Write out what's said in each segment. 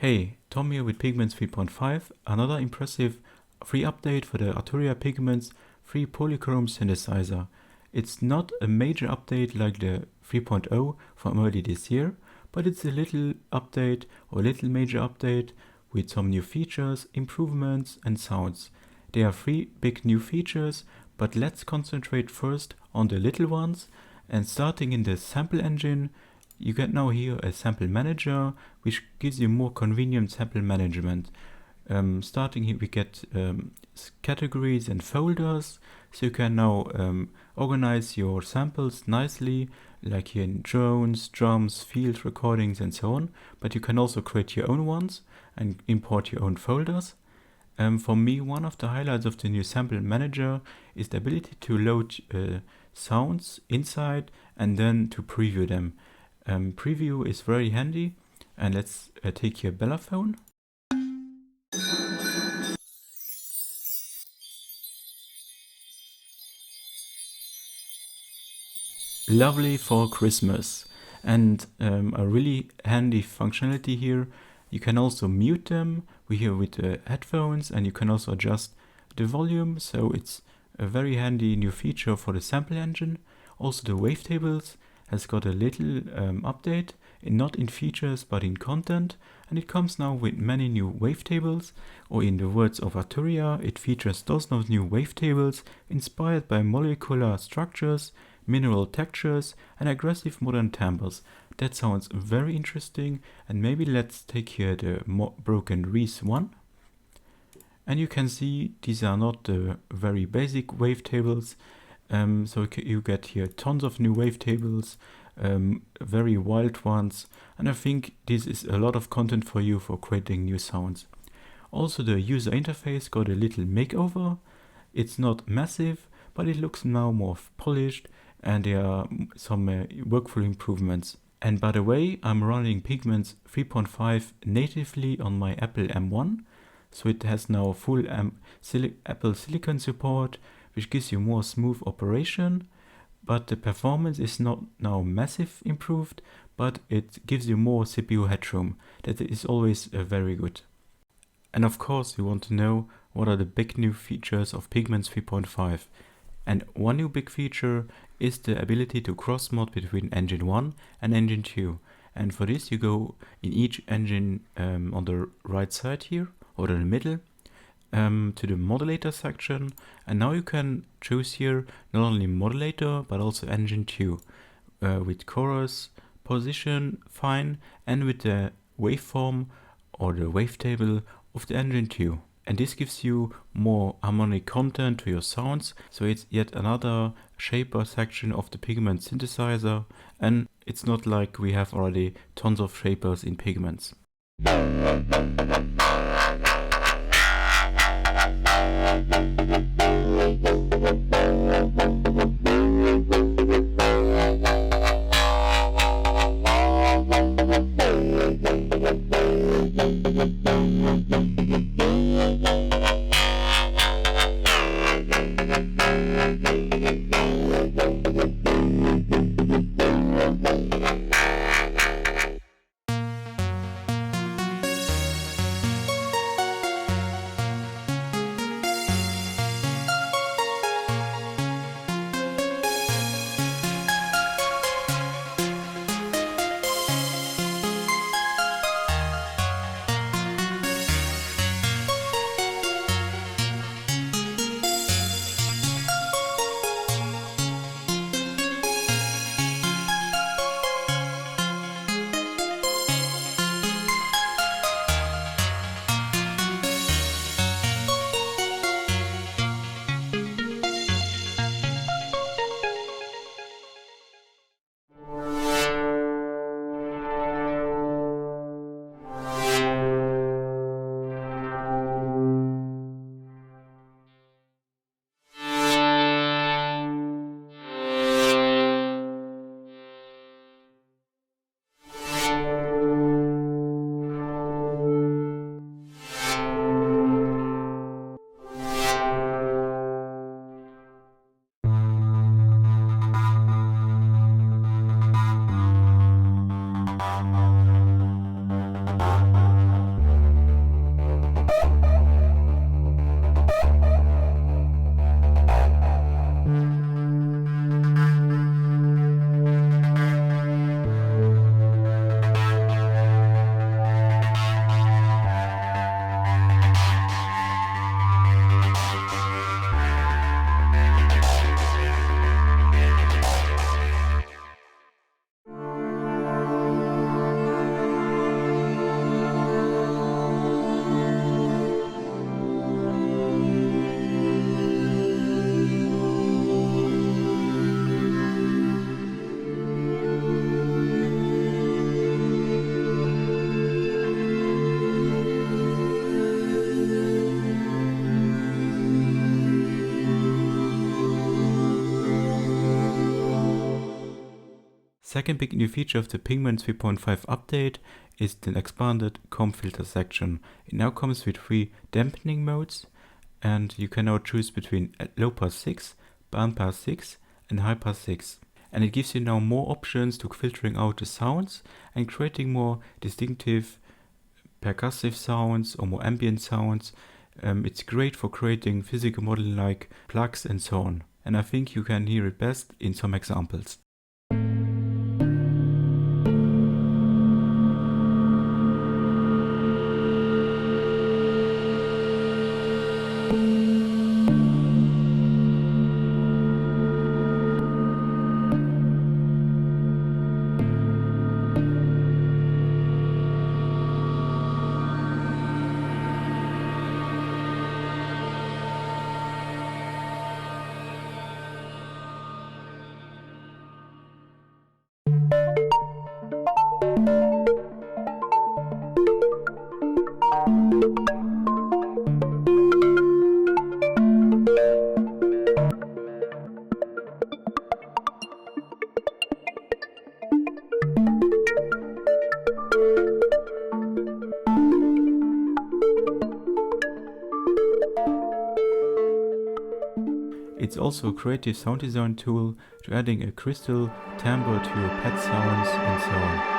Hey, Tom here with Pigments 3.5, another impressive free update for the Arturia Pigments 3 polychrome synthesizer. It's not a major update like the 3.0 from early this year, but it's a little update or a little major update with some new features, improvements and sounds. There are 3 big new features, but let's concentrate first on the little ones. And starting in the sample engine, you get now here a sample manager, which gives you more convenient sample management. Starting here we get categories and folders, so you can now organize your samples nicely, like here in drones, drums, field recordings and so on, but you can also create your own ones and import your own folders. For me, one of the highlights of the new sample manager is the ability to load sounds inside and then to preview them. Preview is very handy, and let's take your Bellaphone. Lovely for Christmas, and a really handy functionality here. You can also mute them here with the headphones, and you can also adjust the volume, so it's a very handy new feature for the sample engine. Also the wavetables has got a little update, not in features but in content, and it comes now with many new wavetables, or in the words of Arturia, it features dozens of new wavetables inspired by molecular structures, mineral textures and aggressive modern timbres. That sounds very interesting, and maybe let's take here the broken Reese one. And you can see these are not the very basic wavetables. So you get here tons of new wavetables, very wild ones, and I think this is a lot of content for you for creating new sounds. Also the user interface got a little makeover. It's not massive, but it looks now more polished, and there are some workflow improvements. And by the way, I'm running Pigments 3.5 natively on my Apple M1, so it has now full Apple Silicon support, which gives you more smooth operation, but the performance is not now massive improved, but it gives you more CPU headroom. That is always very good. And of course you want to know what are the big new features of Pigments 3.5. And one new big feature is the ability to cross-mod between engine 1 and engine 2. And for this you go in each engine on the right side here, or in the middle, to the modulator section, and now you can choose here not only modulator but also engine 2 with chorus, position, fine, and with the waveform or the wavetable of the engine 2. And this gives you more harmonic content to your sounds, so it's yet another shaper section of the Pigment synthesizer, and it's not like we have already tons of shapers in Pigments. Second big new feature of the Pigments 3.5 update is the expanded comp filter section. It now comes with 3 dampening modes, and you can now choose between low pass 6, band pass 6 and high pass 6. And it gives you now more options to filtering out the sounds and creating more distinctive percussive sounds or more ambient sounds. It's great for creating physical modeling like plugs and so on. And I think you can hear it best in some examples. It's also a creative sound design tool to adding a crystal timbre to your pet sounds and so on.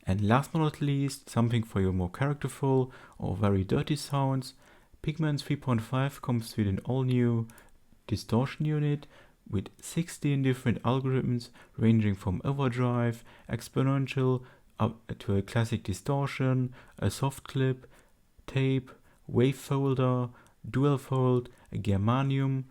And last but not least, something for your more characterful or very dirty sounds. Pigments 3.5 comes with an all-new distortion unit with 16 different algorithms ranging from overdrive, exponential, up to a classic distortion, a soft clip, tape, WAVEFOLDER, dual fold, a GERMANIUM,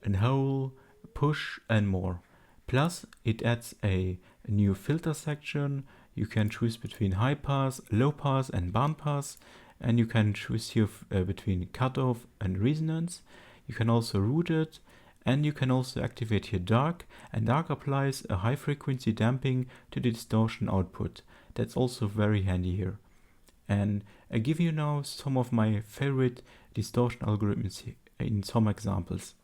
a HOWL, push and more. Plus it adds a new filter section. You can choose between high pass, low pass and band pass, and you can choose here between cutoff and resonance. You can also route it, and you can also activate here dark, and dark applies a high frequency damping to the distortion output. That's also very handy here. And I give you now some of my favorite distortion algorithms in some examples.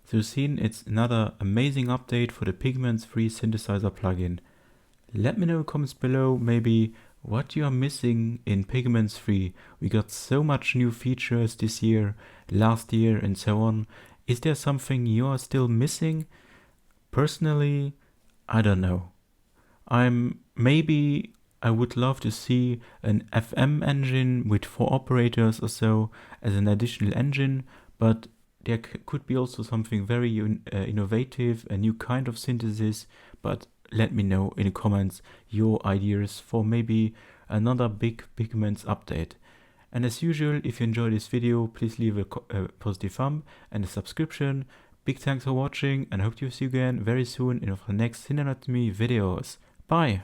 So seen, it's another amazing update for the Pigments 3 Synthesizer plugin. Let me know in the comments below maybe what you are missing in Pigments 3. We got so much new features this year, last year and so on. Is there something you are still missing? Personally, I don't know. Maybe I would love to see an FM engine with 4 operators or so as an additional engine, but there could be also something very innovative, a new kind of synthesis, but let me know in the comments your ideas for maybe another big Pigments update. And as usual, if you enjoyed this video, please leave a positive thumb and a subscription. Big thanks for watching and hope to see you again very soon in our next Synth Anatomy videos. Bye!